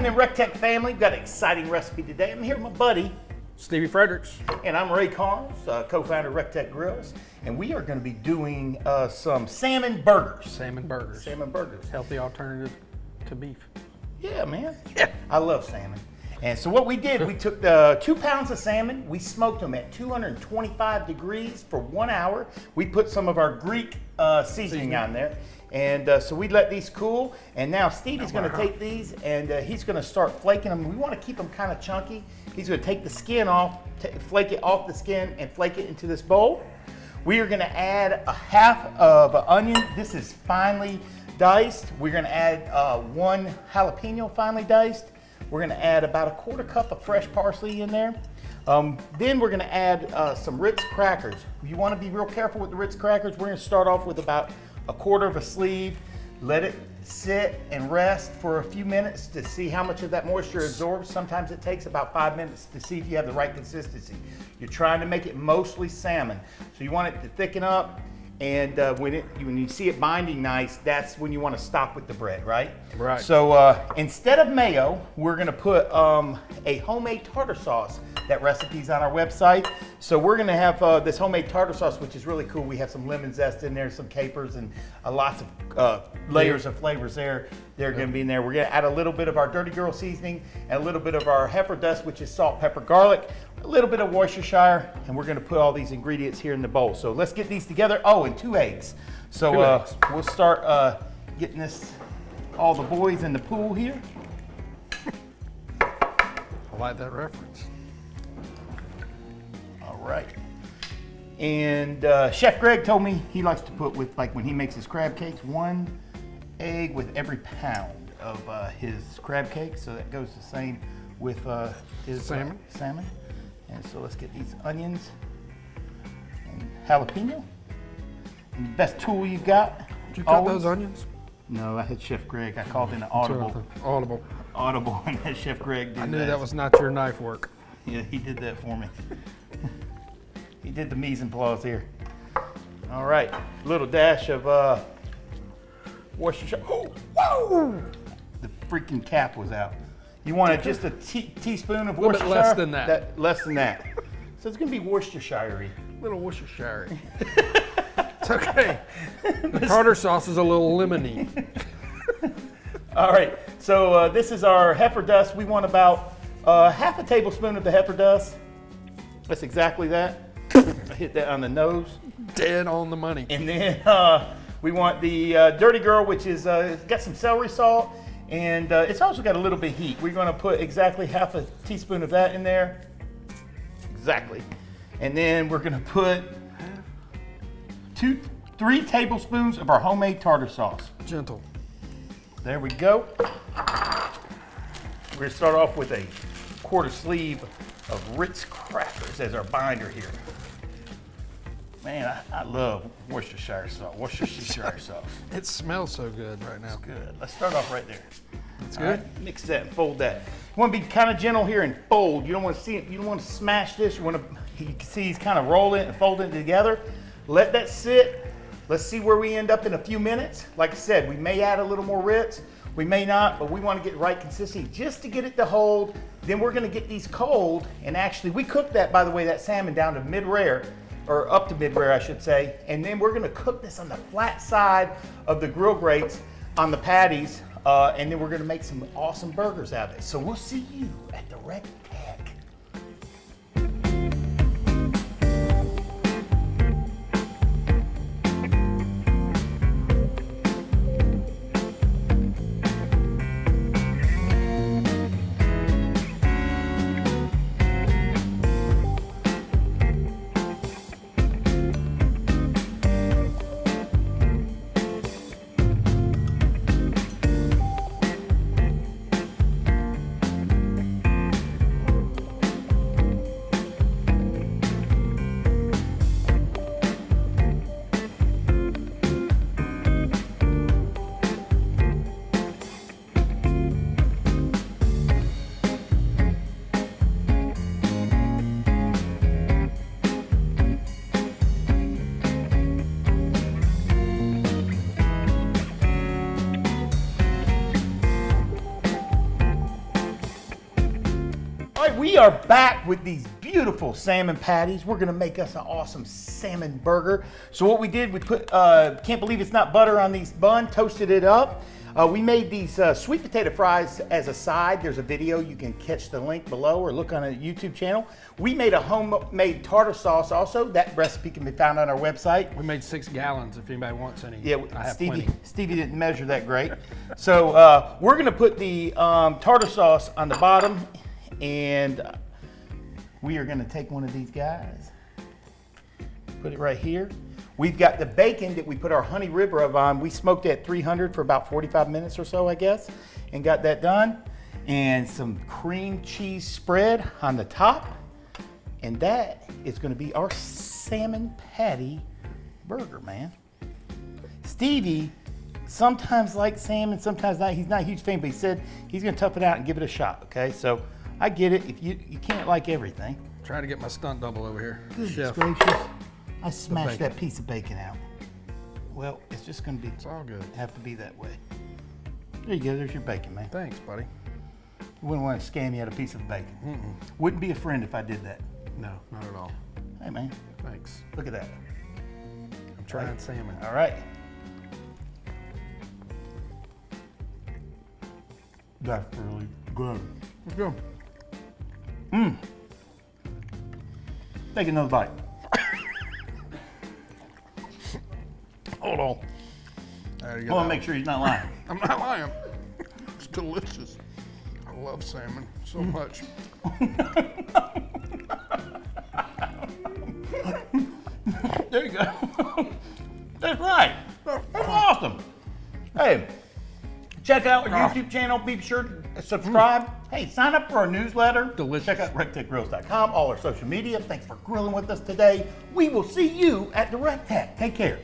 happening, REC TEC family? We've got an exciting recipe today. I'm here with my buddy, Stevie Fredericks. And I'm Ray Carnes, co-founder of REC TEC Grills. And we are going to be doing some salmon burgers. Salmon burgers. Salmon burgers. Healthy alternative to beef. Yeah, man. I love salmon. And so what we did, we took 2 pounds of salmon, we smoked them at 225 degrees for 1 hour. We put some of our Greek seasoning on there. And so we let these cool. And now Stevie's gonna take these and he's gonna start flaking them. We wanna keep them kind of chunky. He's gonna take the skin off, flake it off the skin and flake it into this bowl. We are gonna add a half of an onion. This is finely diced. We're gonna add 1 jalapeno finely diced. We're gonna add about 1/4 cup of fresh parsley in there. Then we're gonna add some Ritz crackers. You wanna be real careful with the Ritz crackers. We're gonna start off with about 1/4 of a sleeve. Let it sit and rest for a few minutes to see how much of that moisture absorbs. Sometimes it takes about 5 minutes to see if you have the right consistency. You're trying to make it mostly salmon. So you want it to thicken up, and when you see it binding nice, that's when you want to stop with the bread, right? Right. So instead of mayo, we're gonna put a homemade tartar sauce. That recipe's on our website. So we're gonna have this homemade tartar sauce, which is really cool. We have some lemon zest in there, some capers, and lots of layers of flavors there. They're gonna be in there. We're gonna add a little bit of our Durty Gurl seasoning and a little bit of our Heffer dust, which is salt, pepper, garlic, a little bit of Worcestershire, and we're gonna put all these ingredients here in the bowl. So let's get these together. Oh, and 2 eggs. So we'll start getting all the boys in the pool here. I like that reference. All right. And Chef Greg told me he likes to put with, like when he makes his crab cakes, 1 egg with every pound of his crab cake. So that goes the same with his salmon. And so let's get these onions and jalapeno. And the best tool you got. Did you cut those onions? No, I had Chef Greg. I called in an audible. Audible, and had Chef Greg do I knew that was not your knife work. Yeah, he did that for me. He did the mise en place here. All right, a little dash of Worcestershire. Oh, whoa! The freaking cap was out. You want just a teaspoon of Worcestershire? A little bit less than that. Less than that. So it's gonna be Worcestershire-y. Little Worcestershire. It's okay. The tartar sauce is a little lemony. All right, so this is our heifer dust. We want about half a tablespoon of the heifer dust. That's exactly that. I hit that on the nose. Dead on the money. And then we want the Durty Gurl, which is it's got some celery salt, and it's also got a little bit of heat. We're gonna put exactly half a teaspoon of that in there. Exactly. And then we're gonna put 3 tablespoons of our homemade tartar sauce. Gentle. There we go. We're gonna start off with a 1/4 sleeve of Ritz crackers as our binder here. Man, I love Worcestershire sauce. It smells so good right now. It's good. Let's start off right there. That's good. Right, mix that and fold that. You want to be kind of gentle here and fold. You don't want to see it. You don't want to smash this. You want to. You can see he's kind of rolling and folding it together. Let that sit. Let's see where we end up in a few minutes. Like I said, we may add a little more Ritz. We may not, but we want to get the right consistency just to get it to hold. Then we're going to get these cold. And actually, we cooked that, by the way, that salmon down to mid-rare, or up to mid-rare, I should say. And then we're going to cook this on the flat side of the grill grates on the patties. And then we're going to make some awesome burgers out of it. So we'll see you at the REC TEC. All right, we are back with these beautiful salmon patties. We're gonna make us an awesome salmon burger. So what we did, we put, can't believe it's not butter on these bun, toasted it up. We made these sweet potato fries as a side. There's a video, you can catch the link below or look on a YouTube channel. We made a homemade tartar sauce also. That recipe can be found on our website. We made 6 gallons if anybody wants any. Yeah, I have Stevie plenty. didn't measure that great. So we're gonna put the tartar sauce on the bottom, and we are gonna take one of these guys, put it right here. We've got the bacon that we put our honey rib rub on. We smoked it at 300 for about 45 minutes or so, I guess, and got that done. And some cream cheese spread on the top. And that is gonna be our salmon patty burger, man. Stevie sometimes likes salmon, sometimes not. He's not a huge fan, but he said he's gonna tough it out and give it a shot, okay? So I get it, if you can't like everything. Try to get my stunt double over here. Goodness Chef. gracious. I smashed bacon. that piece of bacon out. Well, it's just gonna be, It's all good. have to be that way. There you go, there's your bacon, man. Thanks, buddy. Wouldn't want to scam you out a piece of bacon. Wouldn't be a friend if I did that. No, not at all. Hey, man, Thanks. look at that. I'm trying salmon. All right. That's really good. Let's go. Take another bite. Hold on. There you I go. want to make sure he's not lying. I'm not lying. It's delicious. I love salmon so much. There you go. That's right. That's awesome. Hey, check out our YouTube channel. Be sure to subscribe. Hey, sign up for our newsletter. Delicious. Check out recteqgrills.com, all our social media. Thanks for grilling with us today. We will see you at the REC TEC. Take care.